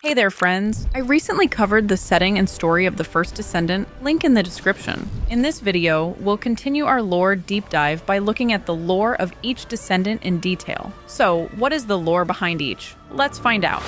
Hey there, friends! I recently covered the setting and story of the First Descendant, link in the description. In this video, we'll continue our lore deep dive by looking at the lore of each Descendant in detail. So, what is the lore behind each? Let's find out.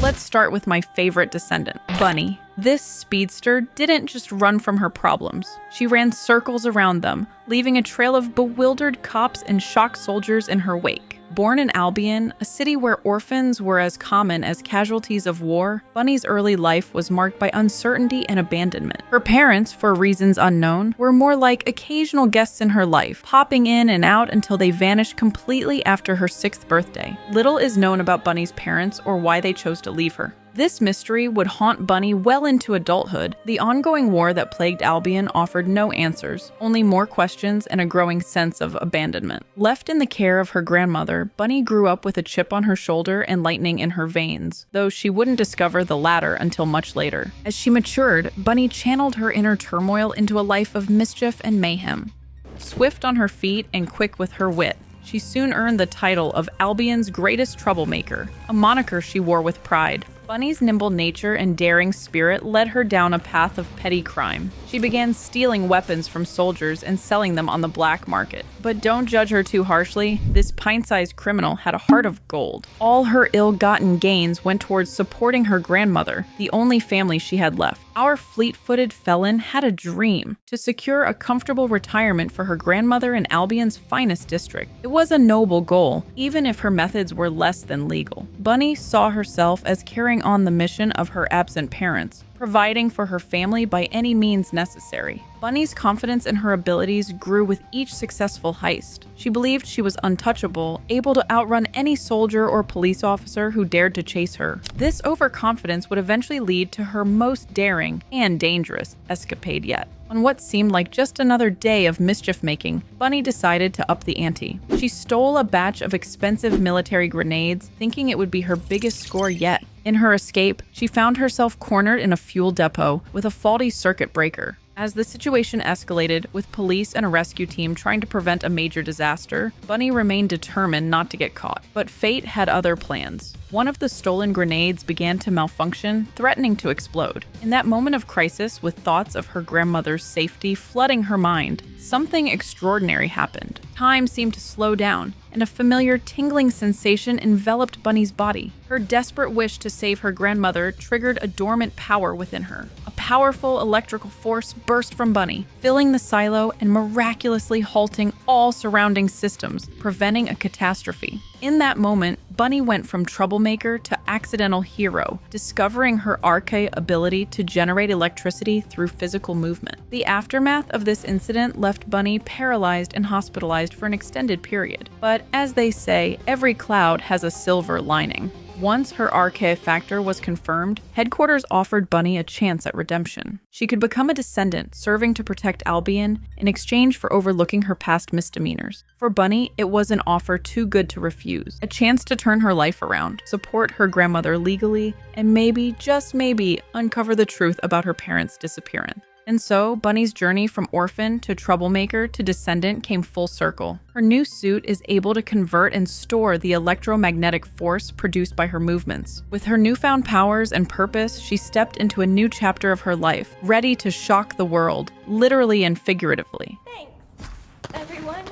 Let's start with my favorite Descendant, Bunny. This speedster didn't just run from her problems. She ran circles around them, leaving a trail of bewildered cops and shocked soldiers in her wake. Born in Albion, a city where orphans were as common as casualties of war, Bunny's early life was marked by uncertainty and abandonment. Her parents, for reasons unknown, were more like occasional guests in her life, popping in and out until they vanished completely after her 6th birthday. Little is known about Bunny's parents or why they chose to leave her. This mystery would haunt Bunny well into adulthood. The ongoing war that plagued Albion offered no answers, only more questions and a growing sense of abandonment. Left in the care of her grandmother, Bunny grew up with a chip on her shoulder and lightning in her veins, though she wouldn't discover the latter until much later. As she matured, Bunny channeled her inner turmoil into a life of mischief and mayhem. Swift on her feet and quick with her wit, she soon earned the title of Albion's greatest troublemaker, a moniker she wore with pride. Bunny's nimble nature and daring spirit led her down a path of petty crime. She began stealing weapons from soldiers and selling them on the black market. But don't judge her too harshly. This pint-sized criminal had a heart of gold. All her ill-gotten gains went towards supporting her grandmother, the only family she had left. Our fleet-footed felon had a dream: to secure a comfortable retirement for her grandmother in Albion's finest district. It was a noble goal, even if her methods were less than legal. Bunny saw herself as carrying on the mission of her absent parents, providing for her family by any means necessary. Bunny's confidence in her abilities grew with each successful heist. She believed she was untouchable, able to outrun any soldier or police officer who dared to chase her. This overconfidence would eventually lead to her most daring and dangerous escapade yet. On what seemed like just another day of mischief-making, Bunny decided to up the ante. She stole a batch of expensive military grenades, thinking it would be her biggest score yet. In her escape, she found herself cornered in a fuel depot with a faulty circuit breaker. As the situation escalated, with police and a rescue team trying to prevent a major disaster, Bunny remained determined not to get caught. But fate had other plans. One of the stolen grenades began to malfunction, threatening to explode. In that moment of crisis, with thoughts of her grandmother's safety flooding her mind, something extraordinary happened. Time seemed to slow down, and a familiar tingling sensation enveloped Bunny's body. Her desperate wish to save her grandmother triggered a dormant power within her. A powerful electrical force burst from Bunny, filling the silo and miraculously halting all surrounding systems, preventing a catastrophe. In that moment, Bunny went from troublemaker to accidental hero, discovering her arcane ability to generate electricity through physical movement. The aftermath of this incident left Bunny paralyzed and hospitalized for an extended period. But as they say, every cloud has a silver lining. Once her arcane factor was confirmed, headquarters offered Bunny a chance at redemption. She could become a descendant, serving to protect Albion in exchange for overlooking her past misdemeanors. For Bunny, it was an offer too good to refuse. A chance to turn her life around, support her grandmother legally, and maybe, just maybe, uncover the truth about her parents' disappearance. And so, Bunny's journey from orphan to troublemaker to descendant came full circle. Her new suit is able to convert and store the electromagnetic force produced by her movements. With her newfound powers and purpose, she stepped into a new chapter of her life, ready to shock the world, literally and figuratively. Thanks, everyone.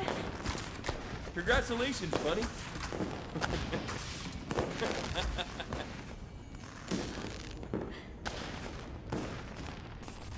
Congratulations, buddy.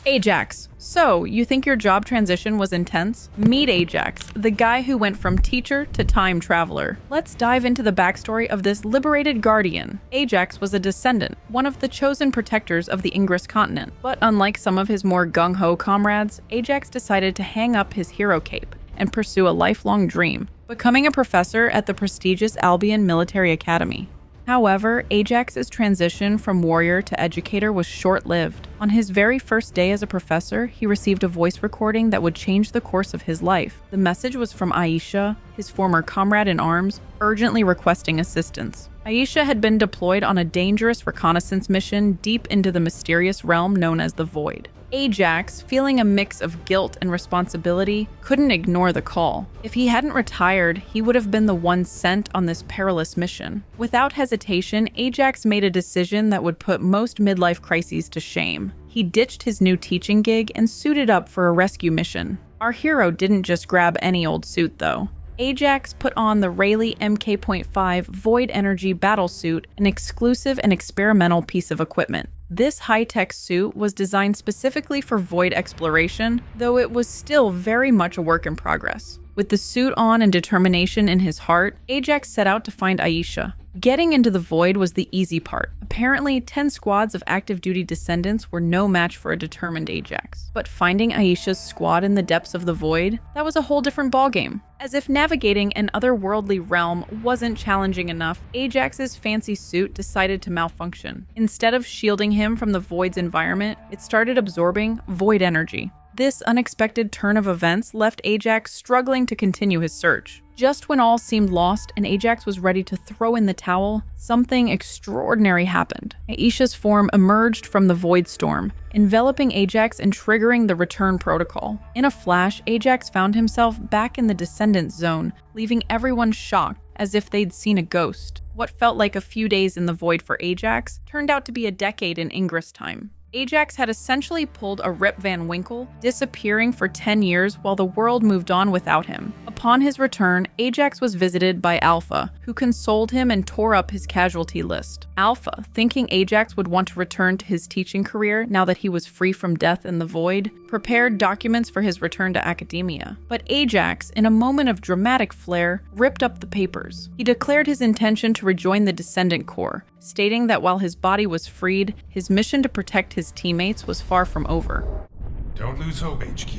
Ajax. So, you think your job transition was intense? Meet Ajax, the guy who went from teacher to time traveler. Let's dive into the backstory of this liberated guardian. Ajax was a descendant, one of the chosen protectors of the Ingress continent. But unlike some of his more gung-ho comrades, Ajax decided to hang up his hero cape and pursue a lifelong dream, becoming a professor at the prestigious Albion Military Academy. However, Ajax's transition from warrior to educator was short-lived. On his very first day as a professor, he received a voice recording that would change the course of his life. The message was from Aisha, his former comrade in arms, urgently requesting assistance. Aisha had been deployed on a dangerous reconnaissance mission deep into the mysterious realm known as the Void. Ajax, feeling a mix of guilt and responsibility, couldn't ignore the call. If he hadn't retired, he would have been the one sent on this perilous mission. Without hesitation, Ajax made a decision that would put most midlife crises to shame. He ditched his new teaching gig and suited up for a rescue mission. Our hero didn't just grab any old suit, though. Ajax put on the Hailey MK.5 Void Energy Battlesuit, an exclusive and experimental piece of equipment. This high-tech suit was designed specifically for void exploration, though it was still very much a work in progress. With the suit on and determination in his heart, Ajax set out to find Aisha. Getting into the void was the easy part. Apparently, 10 squads of active-duty Descendants were no match for a determined Ajax. But finding Aisha's squad in the depths of the void, that was a whole different ballgame. As if navigating an otherworldly realm wasn't challenging enough, Ajax's fancy suit decided to malfunction. Instead of shielding him from the void's environment, it started absorbing void energy. This unexpected turn of events left Ajax struggling to continue his search. Just when all seemed lost and Ajax was ready to throw in the towel, something extraordinary happened. Aisha's form emerged from the void storm, enveloping Ajax and triggering the return protocol. In a flash, Ajax found himself back in the Descendants zone, leaving everyone shocked, as if they'd seen a ghost. What felt like a few days in the void for Ajax turned out to be a decade in Ingress time. Ajax had essentially pulled a Rip Van Winkle, disappearing for 10 years while the world moved on without him. Upon his return, Ajax was visited by Alpha, who consoled him and tore up his casualty list. Alpha, thinking Ajax would want to return to his teaching career now that he was free from death in the void, prepared documents for his return to academia. But Ajax, in a moment of dramatic flair, ripped up the papers. He declared his intention to rejoin the Descendant Corps, stating that while his body was freed, his mission to protect his teammates was far from over. Don't lose hope, HQ.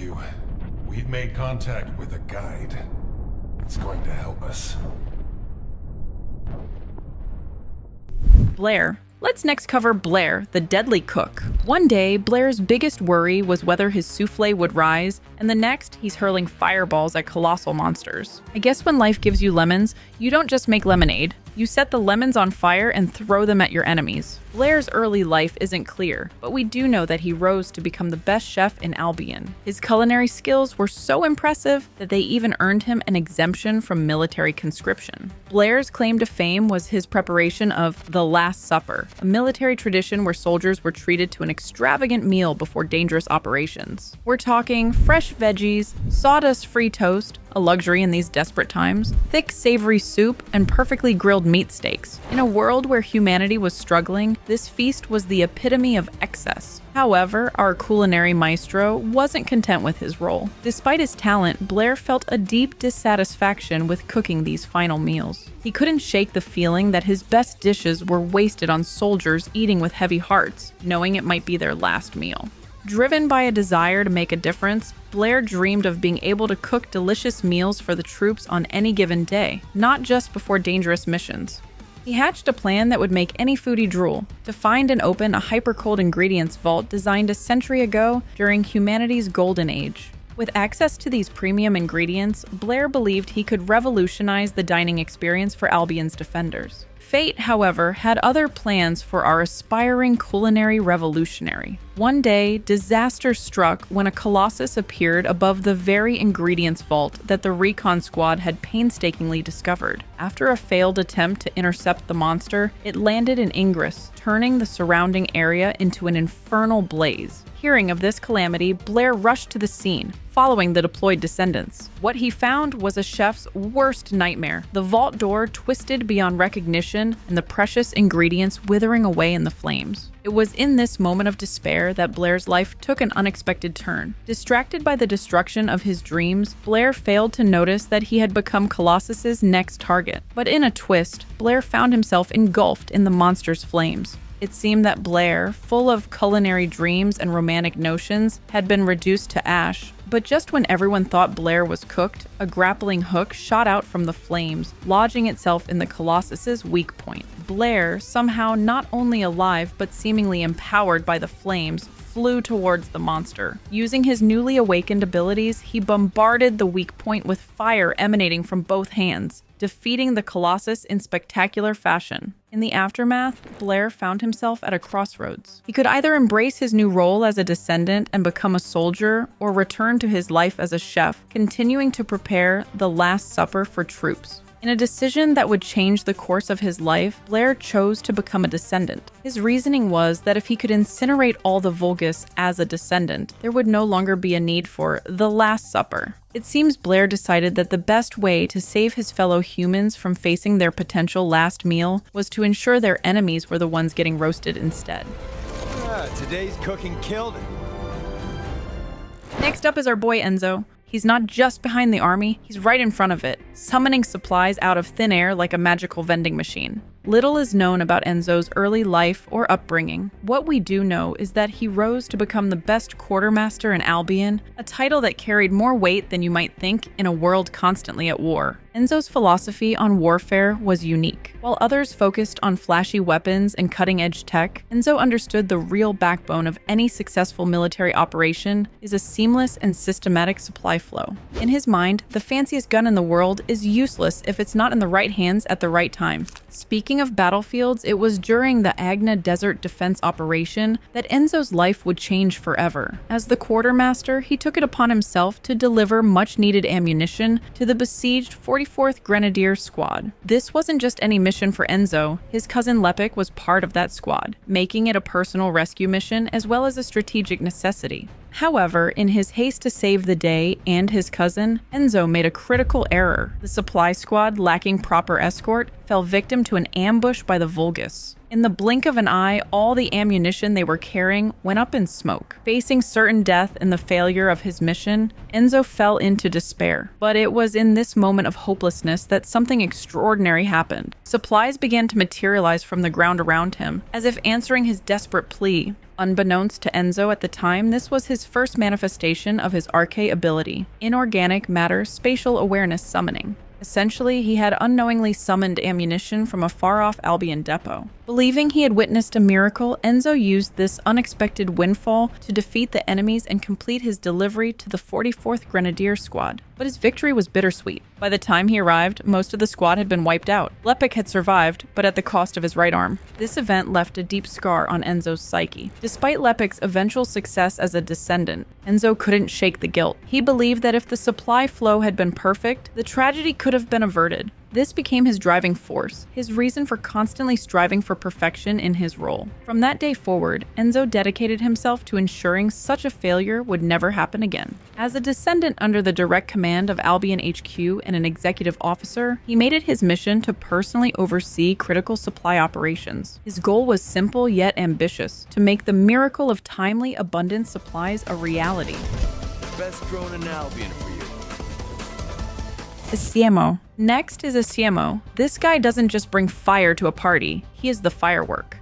We've made contact with a guide. It's going to help us. Blair. Let's next cover Blair, the deadly cook. One day, Blair's biggest worry was whether his souffle would rise, and the next, he's hurling fireballs at colossal monsters. I guess when life gives you lemons, you don't just make lemonade. You set the lemons on fire and throw them at your enemies. Blair's early life isn't clear, but we do know that he rose to become the best chef in Albion. His culinary skills were so impressive that they even earned him an exemption from military conscription. Blair's claim to fame was his preparation of the Last Supper, a military tradition where soldiers were treated to an extravagant meal before dangerous operations. We're talking fresh veggies, sawdust-free toast, a luxury in these desperate times, thick savory soup, and perfectly grilled meat steaks. In a world where humanity was struggling, this feast was the epitome of excess. However, our culinary maestro wasn't content with his role. Despite his talent, Blair felt a deep dissatisfaction with cooking these final meals. He couldn't shake the feeling that his best dishes were wasted on soldiers eating with heavy hearts, knowing it might be their last meal. Driven by a desire to make a difference, Blair dreamed of being able to cook delicious meals for the troops on any given day, not just before dangerous missions. He hatched a plan that would make any foodie drool: to find and open a hyper-cold ingredients vault designed a century ago during humanity's golden age. With access to these premium ingredients, Blair believed he could revolutionize the dining experience for Albion's defenders. Fate, however, had other plans for our aspiring culinary revolutionary. One day, disaster struck when a colossus appeared above the very ingredients vault that the recon squad had painstakingly discovered. After a failed attempt to intercept the monster, it landed in Ingress, turning the surrounding area into an infernal blaze. Hearing of this calamity, Blair rushed to the scene, following the deployed Descendants. What he found was a chef's worst nightmare: the vault door twisted beyond recognition and the precious ingredients withering away in the flames. It was in this moment of despair that Blair's life took an unexpected turn. Distracted by the destruction of his dreams, Blair failed to notice that he had become Colossus's next target. But in a twist, Blair found himself engulfed in the monster's flames. It seemed that Blair, full of culinary dreams and romantic notions, had been reduced to ash. But just when everyone thought Blair was cooked, a grappling hook shot out from the flames, lodging itself in the Colossus's weak point. Blair, somehow not only alive but seemingly empowered by the flames, flew towards the monster. Using his newly awakened abilities, he bombarded the weak point with fire emanating from both hands, defeating the Colossus in spectacular fashion. In the aftermath, Blair found himself at a crossroads. He could either embrace his new role as a descendant and become a soldier, or return to his life as a chef, continuing to prepare the Last Supper for troops. In a decision that would change the course of his life, Blair chose to become a descendant. His reasoning was that if he could incinerate all the Vulgus as a descendant, there would no longer be a need for the Last Supper. It seems Blair decided that the best way to save his fellow humans from facing their potential last meal was to ensure their enemies were the ones getting roasted instead. Today's cooking killed it. Next up is our boy Enzo. He's not just behind the army, he's right in front of it, summoning supplies out of thin air like a magical vending machine. Little is known about Enzo's early life or upbringing. What we do know is that he rose to become the best quartermaster in Albion, a title that carried more weight than you might think in a world constantly at war. Enzo's philosophy on warfare was unique. While others focused on flashy weapons and cutting-edge tech, Enzo understood the real backbone of any successful military operation is a seamless and systematic supply flow. In his mind, the fanciest gun in the world is useless if it's not in the right hands at the right time. Speaking of battlefields, it was during the Agna Desert Defense Operation that Enzo's life would change forever. As the quartermaster, he took it upon himself to deliver much-needed ammunition to the besieged 44th Grenadier Squad. This wasn't just any mission for Enzo, his cousin Lepic was part of that squad, making it a personal rescue mission as well as a strategic necessity. However, in his haste to save the day and his cousin, Enzo made a critical error. The supply squad, lacking proper escort, fell victim to an ambush by the Vulgus. In the blink of an eye, all the ammunition they were carrying went up in smoke. Facing certain death in the failure of his mission, Enzo fell into despair. But it was in this moment of hopelessness that something extraordinary happened. Supplies began to materialize from the ground around him, as if answering his desperate plea. Unbeknownst to Enzo at the time, this was his first manifestation of his arcane ability, inorganic matter spatial awareness summoning. Essentially, he had unknowingly summoned ammunition from a far-off Albion depot. Believing he had witnessed a miracle, Enzo used this unexpected windfall to defeat the enemies and complete his delivery to the 44th Grenadier Squad. But his victory was bittersweet. By the time he arrived, most of the squad had been wiped out. Lepic had survived, but at the cost of his right arm. This event left a deep scar on Enzo's psyche. Despite Lepic's eventual success as a descendant, Enzo couldn't shake the guilt. He believed that if the supply flow had been perfect, the tragedy could have been averted. This became his driving force, his reason for constantly striving for perfection in his role. From that day forward, Enzo dedicated himself to ensuring such a failure would never happen again. As a descendant under the direct command of Albion HQ and an executive officer, he made it his mission to personally oversee critical supply operations. His goal was simple yet ambitious, to make the miracle of timely, abundant supplies a reality. Best drone in Albion for you. Esiemo. Next is Esiemo. This guy doesn't just bring fire to a party, he is the firework.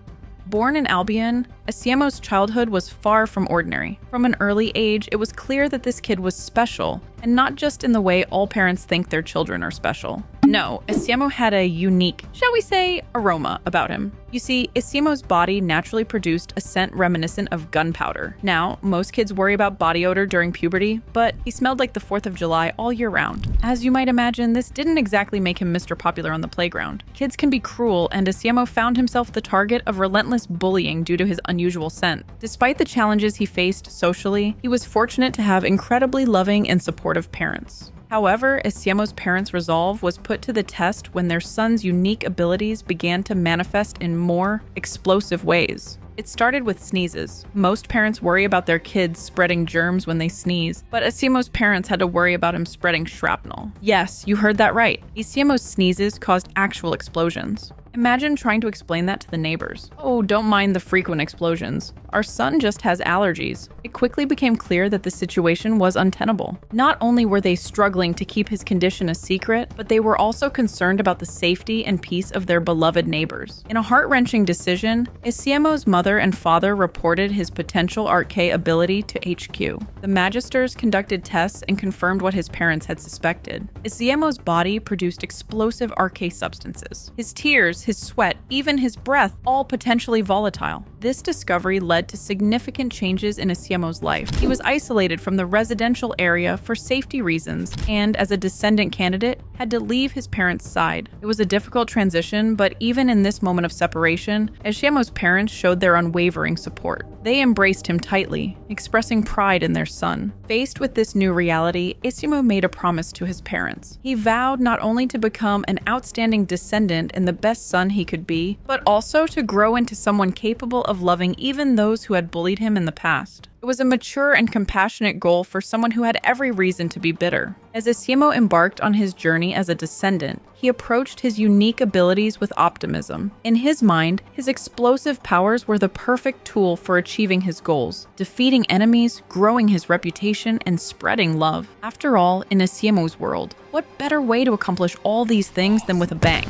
Born in Albion, Esiemo's childhood was far from ordinary. From an early age, it was clear that this kid was special, and not just in the way all parents think their children are special. No, Esiemo had a unique, shall we say, aroma about him. You see, Esiemo's body naturally produced a scent reminiscent of gunpowder. Now, most kids worry about body odor during puberty, but he smelled like the 4th of July all year round. As you might imagine, this didn't exactly make him Mr. Popular on the playground. Kids can be cruel, and Esiemo found himself the target of relentless bullying due to his unusual scent. Despite the challenges he faced socially, he was fortunate to have incredibly loving and supportive parents. However, Esiemo's parents' resolve was put to the test when their son's unique abilities began to manifest in more explosive ways. It started with sneezes. Most parents worry about their kids spreading germs when they sneeze, but Esiemo's parents had to worry about him spreading shrapnel. Yes, you heard that right. Esiemo's sneezes caused actual explosions. Imagine trying to explain that to the neighbors. Oh, don't mind the frequent explosions. Our son just has allergies. It quickly became clear that the situation was untenable. Not only were they struggling to keep his condition a secret, but they were also concerned about the safety and peace of their beloved neighbors. In a heart-wrenching decision, Esiemo's mother and father reported his potential arcane ability to HQ. The magisters conducted tests and confirmed what his parents had suspected. Esiemo's body produced explosive arcane substances. His tears, his sweat, even his breath, all potentially volatile. This discovery led to significant changes in Esiemo's life. He was isolated from the residential area for safety reasons, and as a descendant candidate, had to leave his parents' side. It was a difficult transition, but even in this moment of separation, Esiemo's parents showed their unwavering support. They embraced him tightly, expressing pride in their son. Faced with this new reality, Esiemo made a promise to his parents. He vowed not only to become an outstanding descendant and the best son he could be, but also to grow into someone capable of loving even those who had bullied him in the past. It was a mature and compassionate goal for someone who had every reason to be bitter. As Esiemo embarked on his journey as a descendant, he approached his unique abilities with optimism. In his mind, his explosive powers were the perfect tool for achieving his goals, defeating enemies, growing his reputation, and spreading love. After all, in Esiemo's world, what better way to accomplish all these things than with a bang?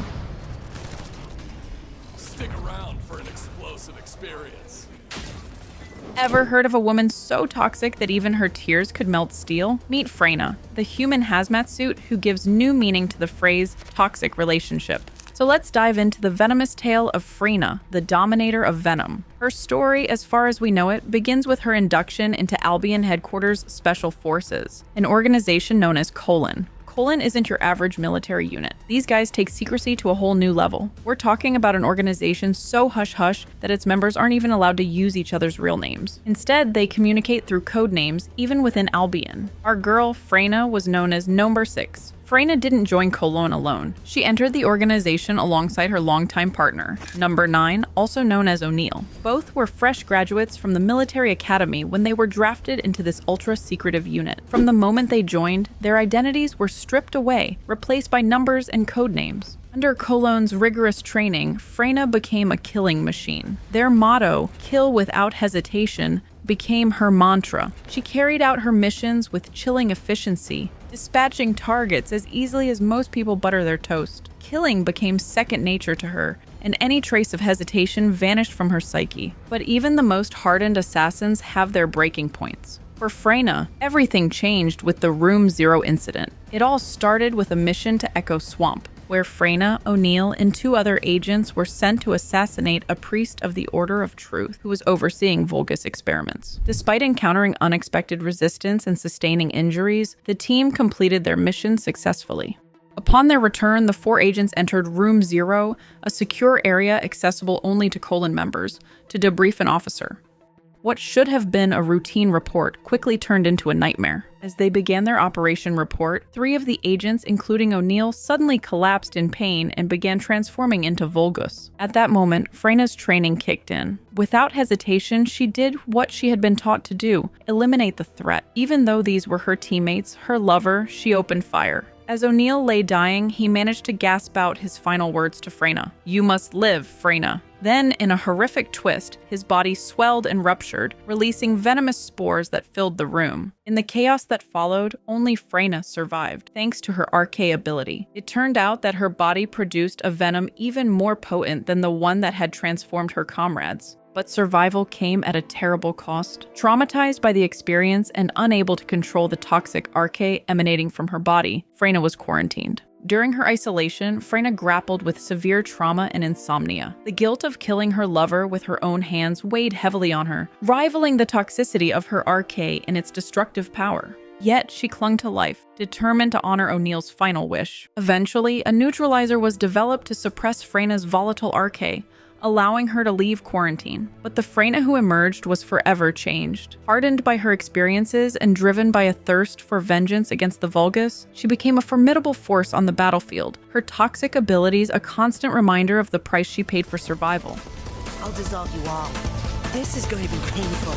Stick around for an explosive experience. Ever heard of a woman so toxic that even her tears could melt steel? Meet Freyna, the human hazmat suit who gives new meaning to the phrase toxic relationship. So let's dive into the venomous tale of Freyna, the dominator of venom. Her story, as far as we know it, begins with her induction into Albion Headquarters Special Forces, an organization known as Colon. Colon isn't your average military unit. These guys take secrecy to a whole new level. We're talking about an organization so hush-hush that its members aren't even allowed to use each other's real names. Instead, they communicate through code names, even within Albion. Our girl, Freyna, was known as Number 6. Freyna didn't join Colon alone. She entered the organization alongside her longtime partner, Number 9, also known as O'Neill. Both were fresh graduates from the military academy when they were drafted into this ultra-secretive unit. From the moment they joined, their identities were stripped away, replaced by numbers and code names. Under Colon's rigorous training, Freyna became a killing machine. Their motto, "Kill without hesitation," became her mantra. She carried out her missions with chilling efficiency, dispatching targets as easily as most people butter their toast. Killing became second nature to her, and any trace of hesitation vanished from her psyche. But even the most hardened assassins have their breaking points. For Freyna, everything changed with the Room Zero incident. It all started with a mission to Echo Swamp, where Freyna, O'Neill, and 2 other agents were sent to assassinate a priest of the Order of Truth who was overseeing Vulgus experiments. Despite encountering unexpected resistance and sustaining injuries, the team completed their mission successfully. Upon their return, the 4 agents entered Room Zero, a secure area accessible only to Colon members, to debrief an officer. What should have been a routine report quickly turned into a nightmare. As they began their operation report, 3 of the agents, including O'Neill, suddenly collapsed in pain and began transforming into Vulgus. At that moment, Freyna's training kicked in. Without hesitation, she did what she had been taught to do: eliminate the threat. Even though these were her teammates, her lover, she opened fire. As O'Neill lay dying, he managed to gasp out his final words to Freyna: "You must live, Freyna." Then, in a horrific twist, his body swelled and ruptured, releasing venomous spores that filled the room. In the chaos that followed, only Freyna survived, thanks to her arcane ability. It turned out that her body produced a venom even more potent than the one that had transformed her comrades. But survival came at a terrible cost. Traumatized by the experience and unable to control the toxic arcane emanating from her body, Freyna was quarantined. During her isolation, Freyna grappled with severe trauma and insomnia. The guilt of killing her lover with her own hands weighed heavily on her, rivaling the toxicity of her arcane and its destructive power. Yet she clung to life, determined to honor O'Neill's final wish. Eventually, a neutralizer was developed to suppress Freyna's volatile arcane, allowing her to leave quarantine. But the Freyna who emerged was forever changed. Hardened by her experiences and driven by a thirst for vengeance against the Vulgus, she became a formidable force on the battlefield, her toxic abilities a constant reminder of the price she paid for survival. I'll dissolve you all. This is going to be painful.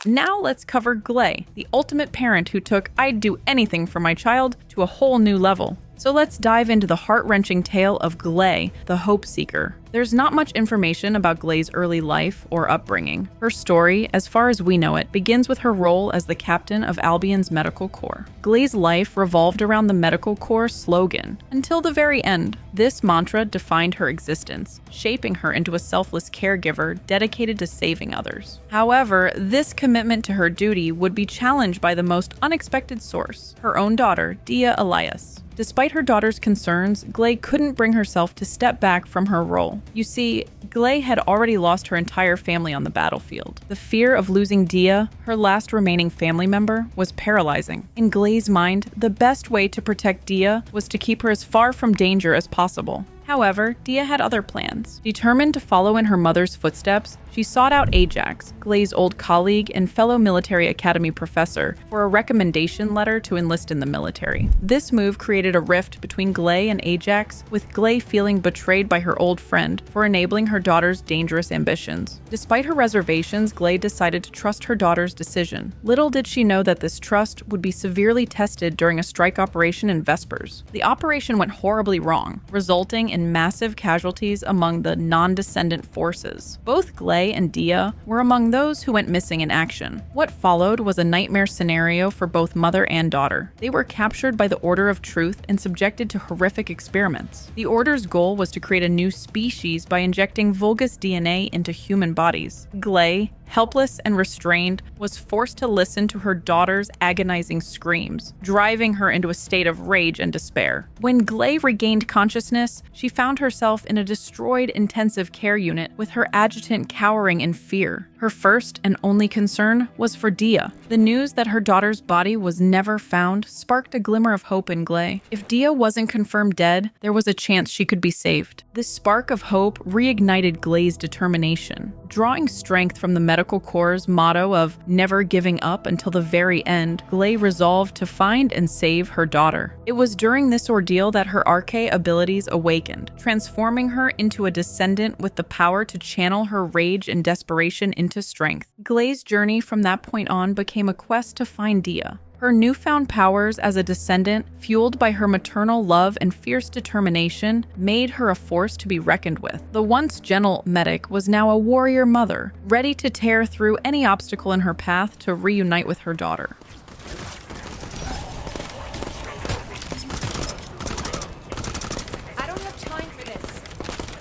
Now let's cover Gley, the ultimate parent who took "I'd do anything for my child" to a whole new level. So let's dive into the heart-wrenching tale of Gley, the Hope Seeker. There's not much information about Gley's early life or upbringing. Her story, as far as we know it, begins with her role as the captain of Albion's medical corps. Gley's life revolved around the medical corps slogan, until the very end. This mantra defined her existence, shaping her into a selfless caregiver dedicated to saving others. However, this commitment to her duty would be challenged by the most unexpected source, her own daughter, Dia Elias. Despite her daughter's concerns, Gley couldn't bring herself to step back from her role. You see, Gley had already lost her entire family on the battlefield. The fear of losing Dia, her last remaining family member, was paralyzing. In Gley's mind, the best way to protect Dia was to keep her as far from danger as possible. However, Dia had other plans. Determined to follow in her mother's footsteps, she sought out Ajax, Gley's old colleague and fellow military academy professor, for a recommendation letter to enlist in the military. This move created a rift between Gley and Ajax, with Gley feeling betrayed by her old friend for enabling her daughter's dangerous ambitions. Despite her reservations, Gley decided to trust her daughter's decision. Little did she know that this trust would be severely tested during a strike operation in Vespers. The operation went horribly wrong, resulting in massive casualties among the non-descendant forces. Both Gley and Dia were among those who went missing in action. What followed was a nightmare scenario for both mother and daughter. They were captured by the Order of Truth and subjected to horrific experiments. The Order's goal was to create a new species by injecting Vulgus DNA into human bodies. Gley, helpless and restrained, was forced to listen to her daughter's agonizing screams, driving her into a state of rage and despair. When Gley regained consciousness, she found herself in a destroyed intensive care unit with her adjutant cowering in fear. Her first and only concern was for Dia. The news that her daughter's body was never found sparked a glimmer of hope in Gley. If Dia wasn't confirmed dead, there was a chance she could be saved. This spark of hope reignited Gley's determination. Drawing strength from the medical corps' motto of never giving up until the very end, Gley resolved to find and save her daughter. It was during this ordeal that her arche abilities awakened, transforming her into a descendant with the power to channel her rage and desperation into strength. Gley's journey from that point on became a quest to find Dia. Her newfound powers as a descendant, fueled by her maternal love and fierce determination, made her a force to be reckoned with. The once gentle medic was now a warrior mother, ready to tear through any obstacle in her path to reunite with her daughter. I don't have time for this.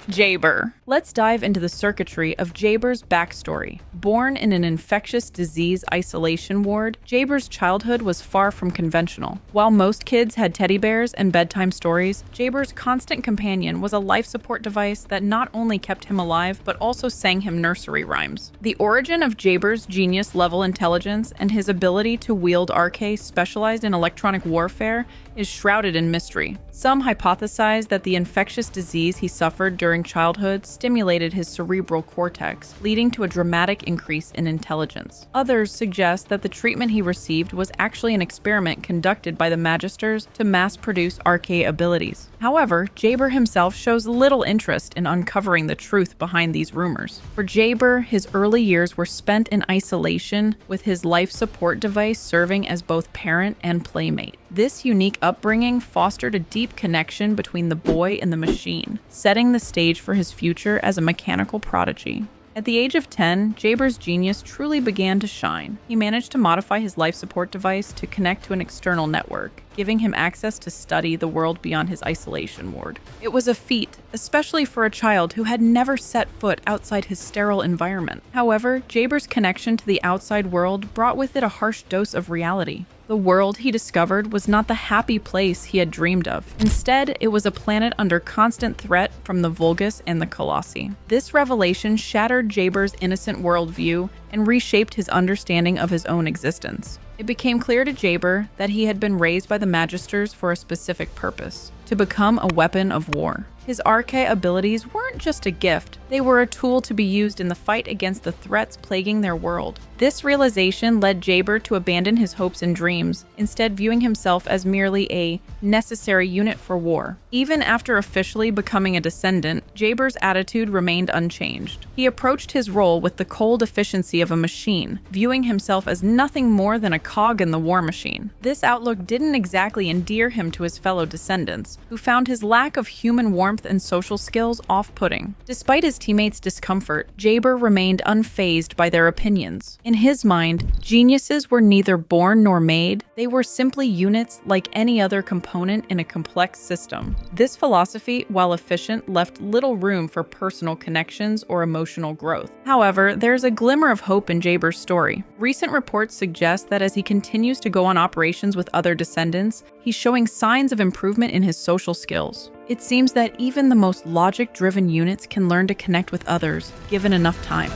Jayber. Let's dive into the circuitry of Jayber's backstory. Born in an infectious disease isolation ward, Jayber's childhood was far from conventional. While most kids had teddy bears and bedtime stories, Jayber's constant companion was a life support device that not only kept him alive, but also sang him nursery rhymes. The origin of Jayber's genius-level intelligence and his ability to wield arche specialized in electronic warfare is shrouded in mystery. Some hypothesize that the infectious disease he suffered during childhood stimulated his cerebral cortex, leading to a dramatic increase in intelligence. Others suggest that the treatment he received was actually an experiment conducted by the Magisters to mass-produce arche abilities. However, Jayber himself shows little interest in uncovering the truth behind these rumors. For Jayber, his early years were spent in isolation, with his life support device serving as both parent and playmate. This unique upbringing fostered a deep connection between the boy and the machine, setting the stage for his future as a mechanical prodigy. At the age of 10, Jayber's genius truly began to shine. He managed to modify his life support device to connect to an external network, giving him access to study the world beyond his isolation ward. It was a feat, especially for a child who had never set foot outside his sterile environment. However, Jayber's connection to the outside world brought with it a harsh dose of reality. The world he discovered was not the happy place he had dreamed of. Instead, it was a planet under constant threat from the Vulgus and the Colossi. This revelation shattered Jayber's innocent worldview and reshaped his understanding of his own existence. It became clear to Jayber that he had been raised by the Magisters for a specific purpose: to become a weapon of war. His arche abilities weren't just a gift, they were a tool to be used in the fight against the threats plaguing their world. This realization led Jayber to abandon his hopes and dreams, instead viewing himself as merely a necessary unit for war. Even after officially becoming a descendant, Jayber's attitude remained unchanged. He approached his role with the cold efficiency of a machine, viewing himself as nothing more than a cog in the war machine. This outlook didn't exactly endear him to his fellow descendants, who found his lack of human warmth and social skills off-putting. Despite his teammates' discomfort, Jayber remained unfazed by their opinions. In his mind, geniuses were neither born nor made, they were simply units like any other component in a complex system. This philosophy, while efficient, left little room for personal connections or emotional growth. However, there's a glimmer of hope in Jayber's story. Recent reports suggest that as he continues to go on operations with other Descendants, he's showing signs of improvement in his social skills. It seems that even the most logic-driven units can learn to connect with others, given enough time.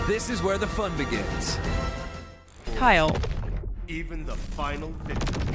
This is where the fun begins. Kyle. Even the final victory.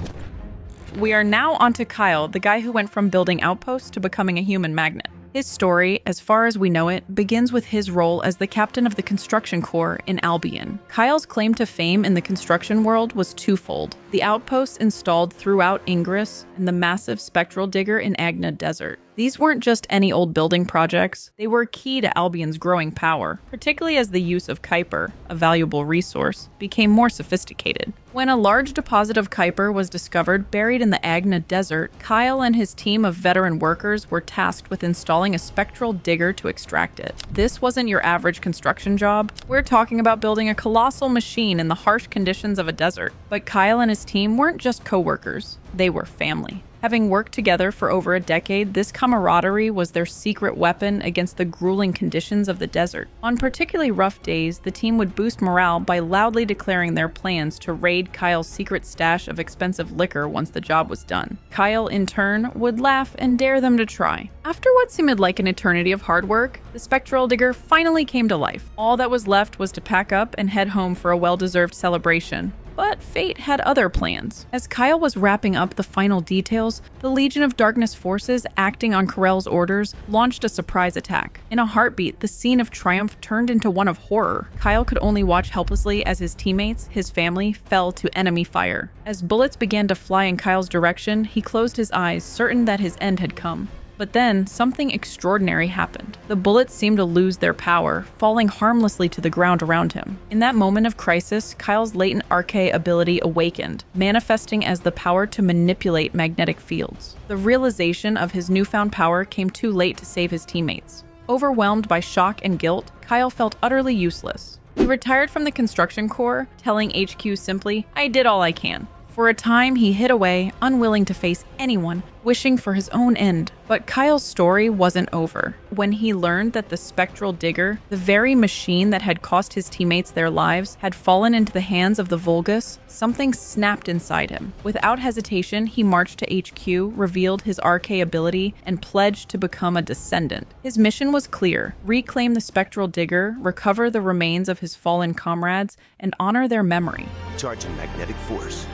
We are now onto Kyle, the guy who went from building outposts to becoming a human magnet. His story, as far as we know it, begins with his role as the captain of the construction corps in Albion. Kyle's claim to fame in the construction world was twofold: the outposts installed throughout Ingress and the massive spectral digger in Agna Desert. These weren't just any old building projects, they were key to Albion's growing power, particularly as the use of Kuiper, a valuable resource, became more sophisticated. When a large deposit of Kuiper was discovered buried in the Agna Desert, Kyle and his team of veteran workers were tasked with installing a spectral digger to extract it. This wasn't your average construction job. We're talking about building a colossal machine in the harsh conditions of a desert. But Kyle and his team weren't just co-workers, they were family. Having worked together for over a decade, this camaraderie was their secret weapon against the grueling conditions of the desert. On particularly rough days, the team would boost morale by loudly declaring their plans to raid Kyle's secret stash of expensive liquor once the job was done. Kyle, in turn, would laugh and dare them to try. After what seemed like an eternity of hard work, the spectral digger finally came to life. All that was left was to pack up and head home for a well-deserved celebration. But fate had other plans. As Kyle was wrapping up the final details, the Legion of Darkness forces, acting on Karel's orders, launched a surprise attack. In a heartbeat, the scene of triumph turned into one of horror. Kyle could only watch helplessly as his teammates, his family, fell to enemy fire. As bullets began to fly in Kyle's direction, he closed his eyes, certain that his end had come. But then, something extraordinary happened. The bullets seemed to lose their power, falling harmlessly to the ground around him. In that moment of crisis, Kyle's latent arcane ability awakened, manifesting as the power to manipulate magnetic fields. The realization of his newfound power came too late to save his teammates. Overwhelmed by shock and guilt, Kyle felt utterly useless. He retired from the construction corps, telling HQ simply, "I did all I can." For a time, he hid away, unwilling to face anyone, wishing for his own end. But Kyle's story wasn't over. When he learned that the spectral digger, the very machine that had cost his teammates their lives, had fallen into the hands of the Vulgus, something snapped inside him. Without hesitation, he marched to HQ, revealed his arcane ability, and pledged to become a Descendant. His mission was clear: reclaim the spectral digger, recover the remains of his fallen comrades, and honor their memory. Charging magnetic force.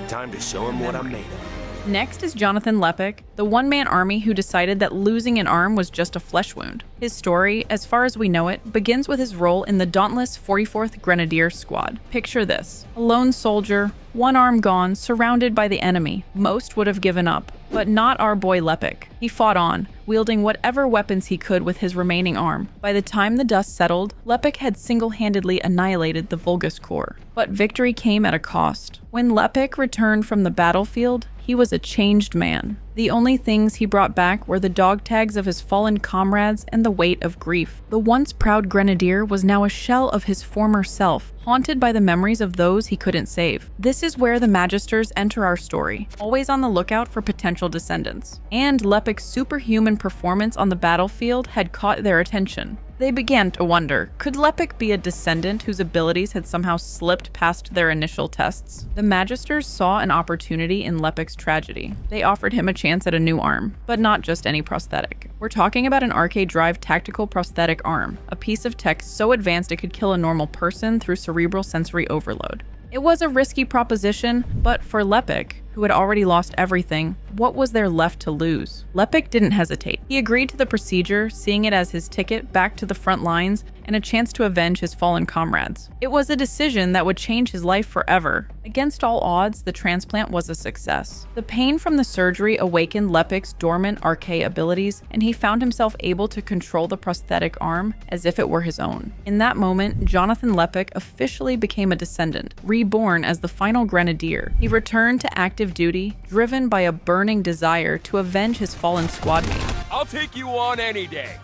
Time to show him what I'm made of. Next is Jonathan Lepic, the one-man army who decided that losing an arm was just a flesh wound. His story, as far as we know it, begins with his role in the dauntless 44th Grenadier Squad. Picture this: a lone soldier, one arm gone, surrounded by the enemy. Most would have given up, but not our boy Lepic. He fought on, wielding whatever weapons he could with his remaining arm. By the time the dust settled, Lepic had single-handedly annihilated the Vulgus Corps. But victory came at a cost. When Lepic returned from the battlefield, he was a changed man. The only things he brought back were the dog tags of his fallen comrades and the weight of grief. The once proud grenadier was now a shell of his former self, haunted by the memories of those he couldn't save. This is where the Magisters enter our story, always on the lookout for potential descendants. And Lepic's superhuman performance on the battlefield had caught their attention. They began to wonder, could Lepic be a descendant whose abilities had somehow slipped past their initial tests? The Magisters saw an opportunity in Lepic's tragedy. They offered him a chance at a new arm, but not just any prosthetic. We're talking about an arcade drive tactical prosthetic arm, a piece of tech so advanced it could kill a normal person through cerebral sensory overload. It was a risky proposition, but for Lepic, who had already lost everything, what was there left to lose? Lepic didn't hesitate. He agreed to the procedure, seeing it as his ticket back to the front lines and a chance to avenge his fallen comrades. It was a decision that would change his life forever. Against all odds, the transplant was a success. The pain from the surgery awakened Lepic's dormant arche abilities, and he found himself able to control the prosthetic arm as if it were his own. In that moment, Jonathan Lepic officially became a Descendant, reborn as the final Grenadier. He returned to active duty, driven by a burning desire to avenge his fallen squad mate. I'll take you on any day.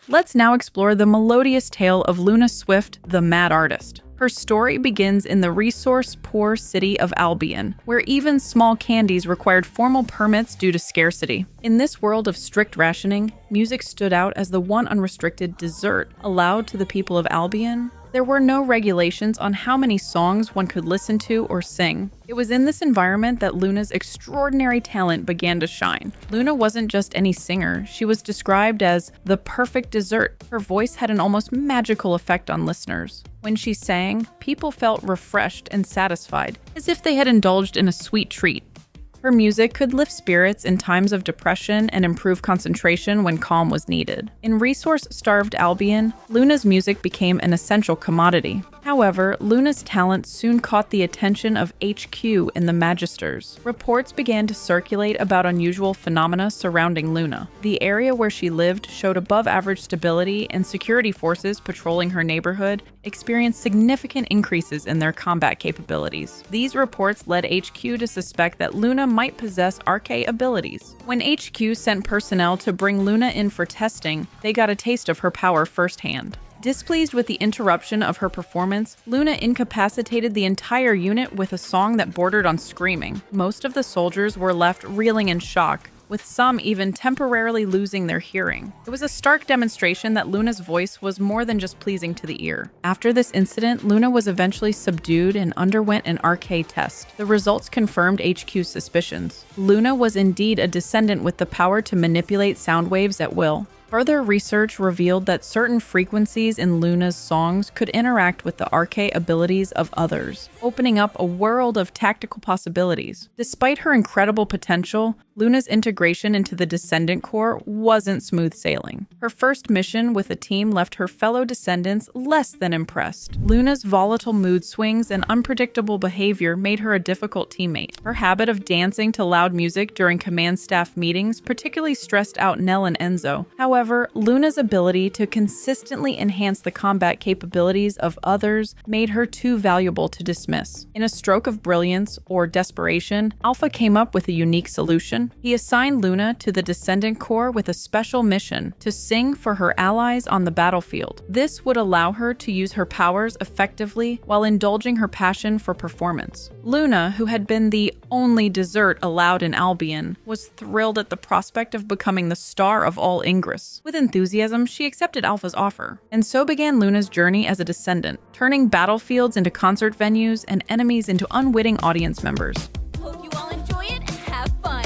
Let's now explore the melodious tale of Luna Swift, the Mad Artist. Her story begins in the resource-poor city of Albion, where even small candies required formal permits due to scarcity. In this world of strict rationing, music stood out as the one unrestricted dessert allowed to the people of Albion. There were no regulations on how many songs one could listen to or sing. It was in this environment that Luna's extraordinary talent began to shine. Luna wasn't just any singer, she was described as the perfect dessert. Her voice had an almost magical effect on listeners. When she sang, people felt refreshed and satisfied, as if they had indulged in a sweet treat. Her music could lift spirits in times of depression and improve concentration when calm was needed. In resource-starved Albion, Luna's music became an essential commodity. However, Luna's talent soon caught the attention of HQ in the Magisters. Reports began to circulate about unusual phenomena surrounding Luna. The area where she lived showed above-average stability, and security forces patrolling her neighborhood experienced significant increases in their combat capabilities. These reports led HQ to suspect that Luna might possess arche abilities. When HQ sent personnel to bring Luna in for testing, they got a taste of her power firsthand. Displeased with the interruption of her performance, Luna incapacitated the entire unit with a song that bordered on screaming. Most of the soldiers were left reeling in shock, with some even temporarily losing their hearing. It was a stark demonstration that Luna's voice was more than just pleasing to the ear. After this incident, Luna was eventually subdued and underwent an arche test. The results confirmed HQ's suspicions. Luna was indeed a Descendant with the power to manipulate sound waves at will. Further research revealed that certain frequencies in Luna's songs could interact with the arche abilities of others, opening up a world of tactical possibilities. Despite her incredible potential, Luna's integration into the Descendant Corps wasn't smooth sailing. Her first mission with the team left her fellow Descendants less than impressed. Luna's volatile mood swings and unpredictable behavior made her a difficult teammate. Her habit of dancing to loud music during command staff meetings particularly stressed out Nell and Enzo. However, Luna's ability to consistently enhance the combat capabilities of others made her too valuable to dismiss. In a stroke of brilliance or desperation, Alpha came up with a unique solution. He assigned Luna to the Descendant Corps with a special mission to sing for her allies on the battlefield. This would allow her to use her powers effectively while indulging her passion for performance. Luna, who had been the only dessert allowed in Albion, was thrilled at the prospect of becoming the star of all Ingress. With enthusiasm, she accepted Alpha's offer. And so began Luna's journey as a Descendant, turning battlefields into concert venues and enemies into unwitting audience members. Hope you all enjoy it and have fun.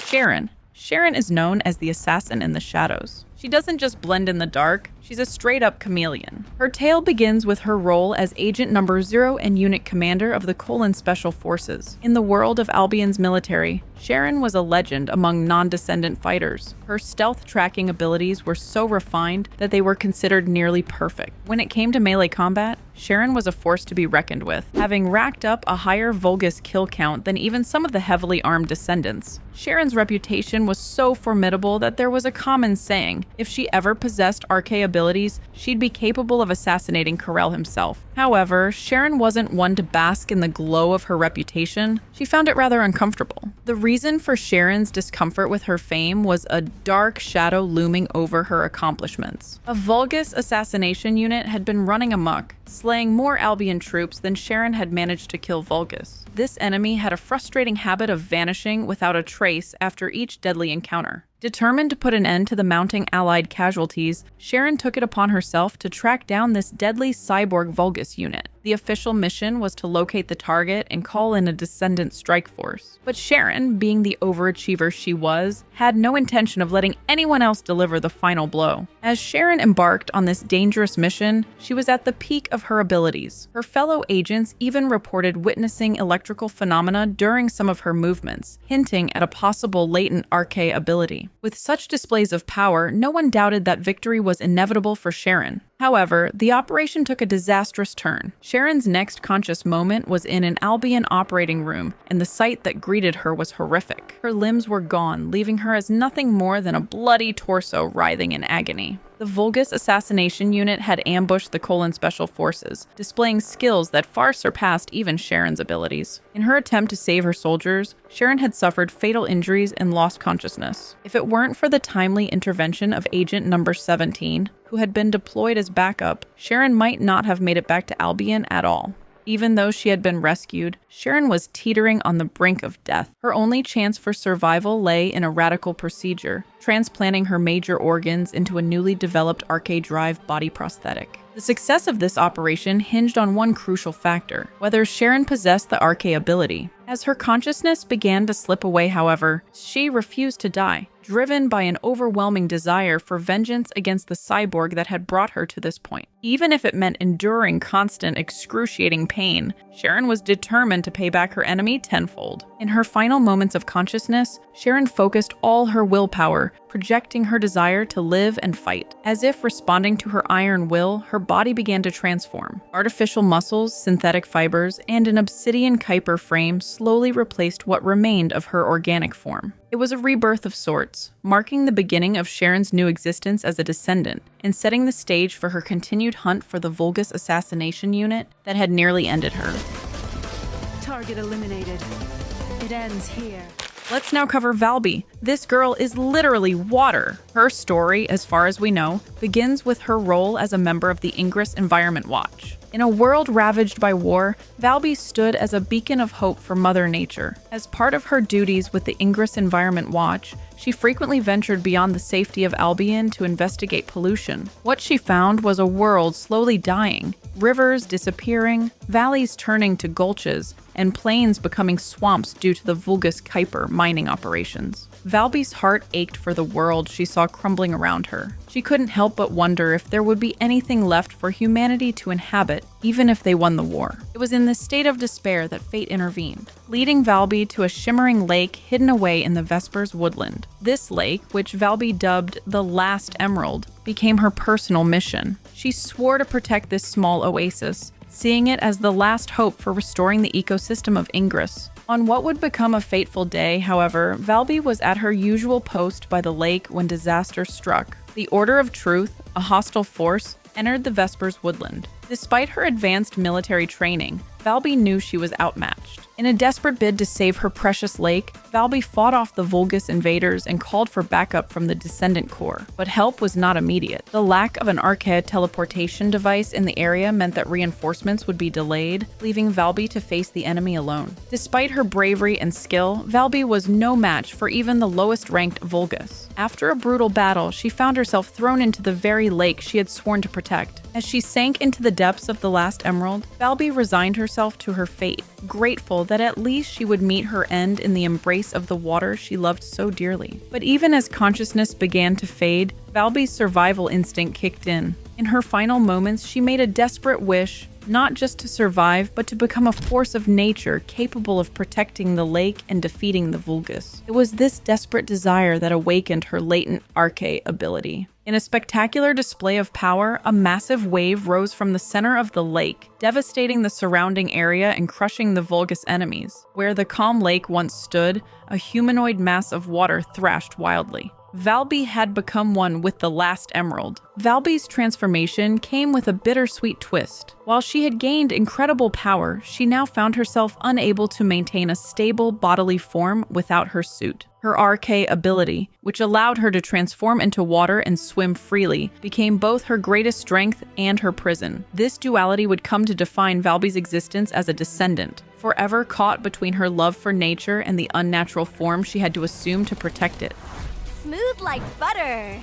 Sharen. Sharen is known as the assassin in the shadows. She doesn't just blend in the dark, she's a straight-up chameleon. Her tale begins with her role as Agent Number 0 and Unit Commander of the Colon Special Forces. In the world of Albion's military, Sharen was a legend among non-Descendant fighters. Her stealth tracking abilities were so refined that they were considered nearly perfect. When it came to melee combat, Sharen was a force to be reckoned with, having racked up a higher Vulgus kill count than even some of the heavily armed Descendants. Sharen's reputation was so formidable that there was a common saying, if she ever possessed arche abilities, she'd be capable of assassinating Corel himself. However, Sharen wasn't one to bask in the glow of her reputation. She found it rather uncomfortable. The reason for Sharen's discomfort with her fame was a dark shadow looming over her accomplishments. A Vulgus assassination unit had been running amok, slaying more Albion troops than Sharen had managed to kill Vulgus. This enemy had a frustrating habit of vanishing without a trace after each deadly encounter. Determined to put an end to the mounting Allied casualties, Sharen took it upon herself to track down this deadly cyborg Vulgus unit. The official mission was to locate the target and call in a Descendant strike force. But Sharen, being the overachiever she was, had no intention of letting anyone else deliver the final blow. As Sharen embarked on this dangerous mission, she was at the peak of her abilities. Her fellow agents even reported witnessing electrical phenomena during some of her movements, hinting at a possible latent arche ability. enemy. With such displays of power, no one doubted that victory was inevitable for Sharen. However, the operation took a disastrous turn. Sharen's next conscious moment was in an Albion operating room, and the sight that greeted her was horrific. Her limbs were gone, leaving her as nothing more than a bloody torso writhing in agony. The Vulgus assassination unit had ambushed the Colon Special Forces, displaying skills that far surpassed even Sharen's abilities. In her attempt to save her soldiers, Sharen had suffered fatal injuries and lost consciousness. If it weren't for the timely intervention of Agent Number 17, who had been deployed as backup, Sharen might not have made it back to Albion at all. Even though she had been rescued, Sharen was teetering on the brink of death. Her only chance for survival lay in a radical procedure, transplanting her major organs into a newly developed arcade drive body prosthetic. The success of this operation hinged on one crucial factor: whether Sharen possessed the arcade ability. As her consciousness began to slip away, however, she refused to die, driven by an overwhelming desire for vengeance against the cyborg that had brought her to this point. Even if it meant enduring constant, excruciating pain, Sharen was determined to pay back her enemy tenfold. In her final moments of consciousness, Sharen focused all her willpower, projecting her desire to live and fight. As if responding to her iron will, her body began to transform. Artificial muscles, synthetic fibers, and an obsidian Kuiper frame slowly replaced what remained of her organic form. It was a rebirth of sorts, marking the beginning of Sharen's new existence as a Descendant, and setting the stage for her continued hunt for the Vulgus assassination unit that had nearly ended her. Target eliminated. It ends here. Let's now cover Valby. This girl is literally water. Her story, as far as we know, begins with her role as a member of the Ingress Environment Watch. In a world ravaged by war, Valby stood as a beacon of hope for Mother Nature. As part of her duties with the Ingress Environment Watch, she frequently ventured beyond the safety of Albion to investigate pollution. What she found was a world slowly dying, rivers disappearing, valleys turning to gulches, and plains becoming swamps due to the Vulgus Kuiper mining operations. Valby's heart ached for the world she saw crumbling around her. She couldn't help but wonder if there would be anything left for humanity to inhabit, even if they won the war. It was in this state of despair that fate intervened, leading Valby to a shimmering lake hidden away in the Vespers woodland. This lake, which Valby dubbed the Last Emerald, became her personal mission. She swore to protect this small oasis, seeing it as the last hope for restoring the ecosystem of Ingress. On what would become a fateful day, however, Valby was at her usual post by the lake when disaster struck. The Order of Truth, a hostile force, entered the Vespers woodland. Despite her advanced military training, Valby knew she was outmatched. In a desperate bid to save her precious lake, Valby fought off the Vulgus invaders and called for backup from the Descendant Corps, but help was not immediate. The lack of an archaic teleportation device in the area meant that reinforcements would be delayed, leaving Valby to face the enemy alone. Despite her bravery and skill, Valby was no match for even the lowest-ranked Vulgus. After a brutal battle, she found herself thrown into the very lake she had sworn to protect. As she sank into the depths of the Last Emerald, Valby resigned herself to her fate, grateful that at least she would meet her end in the embrace of the water she loved so dearly. But even as consciousness began to fade, Valby's survival instinct kicked in. In her final moments, she made a desperate wish, not just to survive, but to become a force of nature capable of protecting the lake and defeating the Vulgus. It was this desperate desire that awakened her latent arcade ability. In a spectacular display of power, a massive wave rose from the center of the lake, devastating the surrounding area and crushing the Vulgus enemies. Where the calm lake once stood, a humanoid mass of water thrashed wildly. Valby had become one with the Last Emerald. Valby's transformation came with a bittersweet twist. While she had gained incredible power, she now found herself unable to maintain a stable bodily form without her suit. Her arcade ability, which allowed her to transform into water and swim freely, became both her greatest strength and her prison. This duality would come to define Valby's existence as a Descendant, forever caught between her love for nature and the unnatural form she had to assume to protect it. Smooth like butter.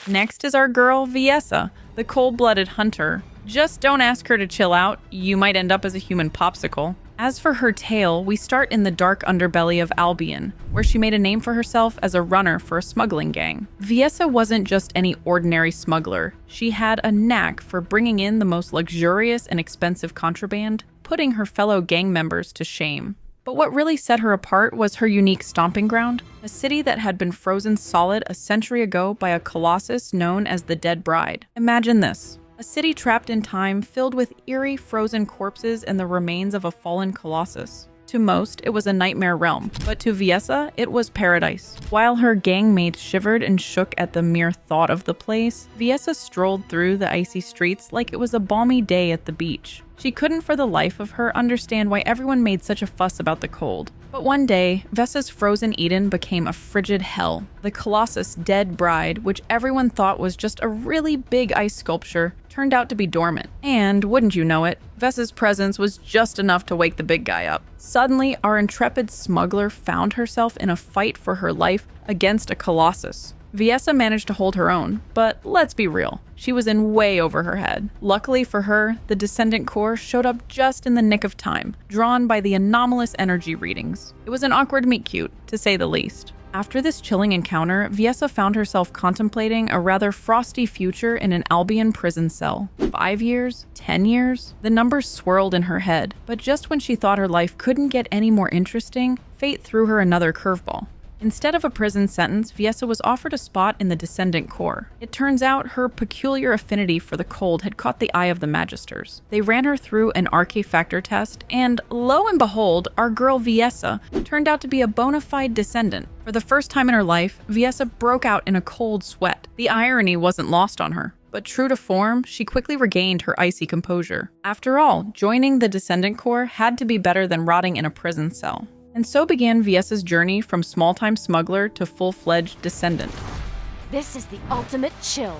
Next is our girl, Viessa, the cold-blooded hunter. Just don't ask her to chill out, you might end up as a human popsicle. As for her tale, we start in the dark underbelly of Albion, where she made a name for herself as a runner for a smuggling gang. Viessa wasn't just any ordinary smuggler. She had a knack for bringing in the most luxurious and expensive contraband, putting her fellow gang members to shame. But what really set her apart was her unique stomping ground, a city that had been frozen solid a century ago by a colossus known as the Dead Bride. Imagine this. A city trapped in time filled with eerie frozen corpses and the remains of a fallen colossus. To most, it was a nightmare realm, but to Viessa, it was paradise. While her gangmates shivered and shook at the mere thought of the place, Viessa strolled through the icy streets like it was a balmy day at the beach. She couldn't for the life of her understand why everyone made such a fuss about the cold. But one day, Viessa's frozen Eden became a frigid hell. The Colossus Dead Bride, which everyone thought was just a really big ice sculpture, turned out to be dormant. And, wouldn't you know it, Viessa's presence was just enough to wake the big guy up. Suddenly, our intrepid smuggler found herself in a fight for her life against a Colossus. Viessa managed to hold her own, but let's be real, she was in way over her head. Luckily for her, the Descendant Corps showed up just in the nick of time, drawn by the anomalous energy readings. It was an awkward meet-cute, to say the least. After this chilling encounter, Viessa found herself contemplating a rather frosty future in an Albion prison cell. 5 years? 10 years? The numbers swirled in her head, but just when she thought her life couldn't get any more interesting, fate threw her another curveball. Instead of a prison sentence, Viessa was offered a spot in the Descendant Corps. It turns out her peculiar affinity for the cold had caught the eye of the Magisters. They ran her through an archifactor test, and lo and behold, our girl Viessa turned out to be a bona fide Descendant. For the first time in her life, Viessa broke out in a cold sweat. The irony wasn't lost on her. But true to form, she quickly regained her icy composure. After all, joining the Descendant Corps had to be better than rotting in a prison cell. And so began Viessa's journey from small-time smuggler to full-fledged Descendant. This is the ultimate chill.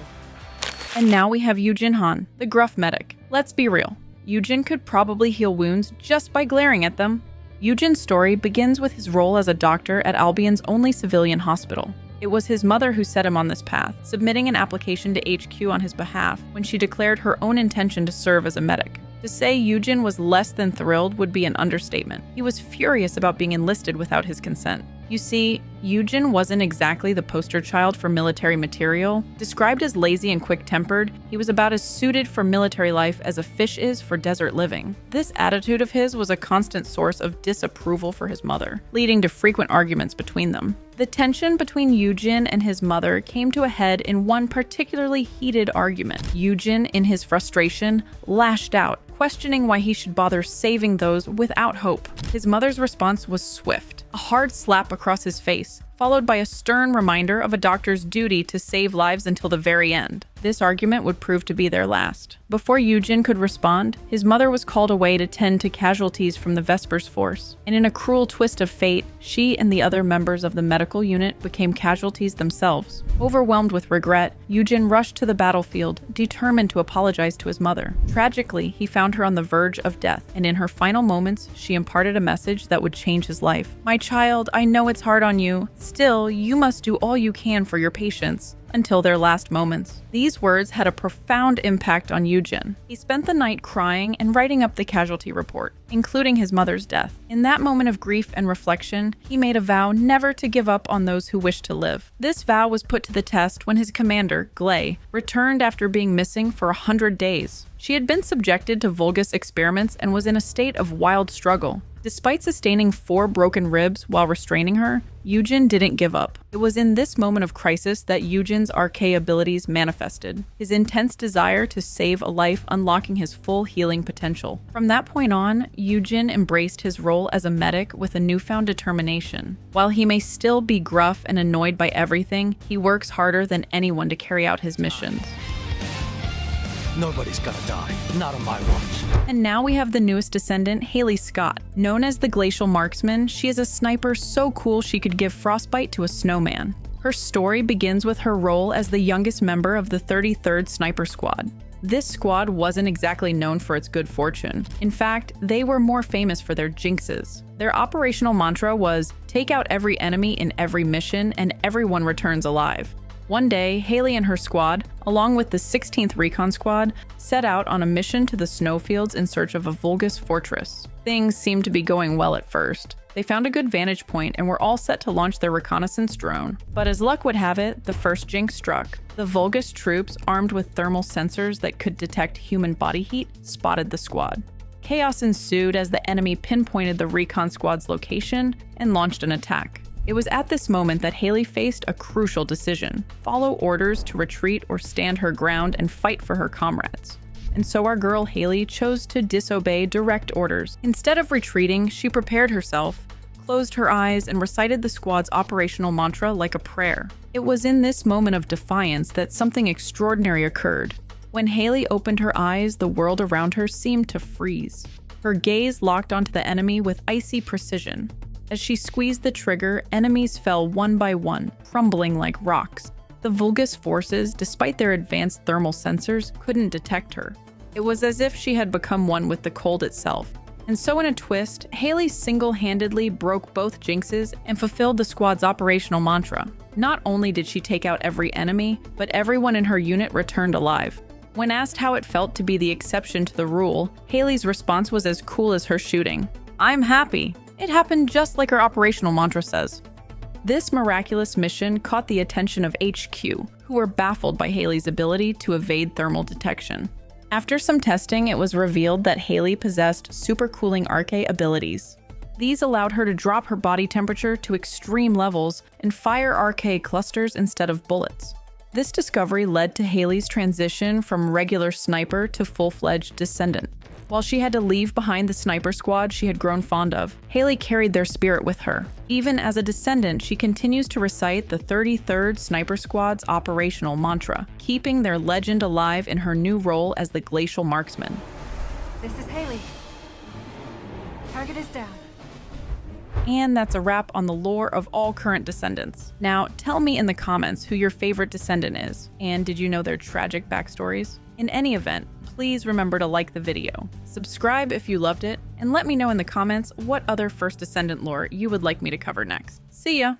And now we have Yujin, the gruff medic. Let's be real. Yujin could probably heal wounds just by glaring at them. Yujin's story begins with his role as a doctor at Albion's only civilian hospital. It was his mother who set him on this path, submitting an application to HQ on his behalf when she declared her own intention to serve as a medic. To say Yujin was less than thrilled would be an understatement. He was furious about being enlisted without his consent. You see, Yujin wasn't exactly the poster child for military material. Described as lazy and quick-tempered, he was about as suited for military life as a fish is for desert living. This attitude of his was a constant source of disapproval for his mother, leading to frequent arguments between them. The tension between Yujin and his mother came to a head in one particularly heated argument. Yujin, in his frustration, lashed out, questioning why he should bother saving those without hope. His mother's response was swift, a hard slap across his face, followed by a stern reminder of a doctor's duty to save lives until the very end. This argument would prove to be their last. Before Yujin could respond, his mother was called away to tend to casualties from the Vespers force. And in a cruel twist of fate, she and the other members of the medical unit became casualties themselves. Overwhelmed with regret, Yujin rushed to the battlefield, determined to apologize to his mother. Tragically, he found her on the verge of death, and in her final moments, she imparted a message that would change his life. "My child, I know it's hard on you. Still, you must do all you can for your patients." Until their last moments. These words had a profound impact on Yujin. He spent the night crying and writing up the casualty report, including his mother's death. In that moment of grief and reflection, he made a vow never to give up on those who wished to live. This vow was put to the test when his commander, Gley, returned after being missing for 100 days. She had been subjected to Vulgus experiments and was in a state of wild struggle. Despite sustaining 4 broken ribs while restraining her, Yujin didn't give up. It was in this moment of crisis that Yujin's arcane abilities manifested, his intense desire to save a life unlocking his full healing potential. From that point on, Yujin embraced his role as a medic with a newfound determination. While he may still be gruff and annoyed by everything, he works harder than anyone to carry out his missions. Nobody's gonna die. Not on my watch. And now we have the newest Descendant, Hailey Scott. Known as the Glacial Marksman, she is a sniper so cool she could give frostbite to a snowman. Her story begins with her role as the youngest member of the 33rd Sniper Squad. This squad wasn't exactly known for its good fortune. In fact, they were more famous for their jinxes. Their operational mantra was, take out every enemy in every mission and everyone returns alive. One day, Hailey and her squad, along with the 16th Recon Squad, set out on a mission to the snowfields in search of a Vulgus fortress. Things seemed to be going well at first. They found a good vantage point and were all set to launch their reconnaissance drone. But as luck would have it, the first jinx struck. The Vulgus troops, armed with thermal sensors that could detect human body heat, spotted the squad. Chaos ensued as the enemy pinpointed the recon squad's location and launched an attack. It was at this moment that Hailey faced a crucial decision: follow orders to retreat or stand her ground and fight for her comrades. And so our girl Hailey chose to disobey direct orders. Instead of retreating, she prepared herself, closed her eyes, and recited the squad's operational mantra like a prayer. It was in this moment of defiance that something extraordinary occurred. When Hailey opened her eyes, the world around her seemed to freeze. Her gaze locked onto the enemy with icy precision. As she squeezed the trigger, enemies fell one by one, crumbling like rocks. The Vulgus forces, despite their advanced thermal sensors, couldn't detect her. It was as if she had become one with the cold itself. And so in a twist, Hailey single-handedly broke both jinxes and fulfilled the squad's operational mantra. Not only did she take out every enemy, but everyone in her unit returned alive. When asked how it felt to be the exception to the rule, Hailey's response was as cool as her shooting. "I'm happy. It happened just like her operational mantra says." This miraculous mission caught the attention of HQ, who were baffled by Hailey's ability to evade thermal detection. After some testing, it was revealed that Hailey possessed supercooling arcane abilities. These allowed her to drop her body temperature to extreme levels and fire arcane clusters instead of bullets. This discovery led to Hailey's transition from regular sniper to full-fledged Descendant. While she had to leave behind the sniper squad she had grown fond of, Hailey carried their spirit with her. Even as a Descendant, she continues to recite the 33rd Sniper Squad's operational mantra, keeping their legend alive in her new role as the Glacial Marksman. This is Hailey. Target is down. And that's a wrap on the lore of all current Descendants. Now, tell me in the comments who your favorite Descendant is, and did you know their tragic backstories? In any event, please remember to like the video, subscribe if you loved it, and let me know in the comments what other First Descendant lore you would like me to cover next. See ya!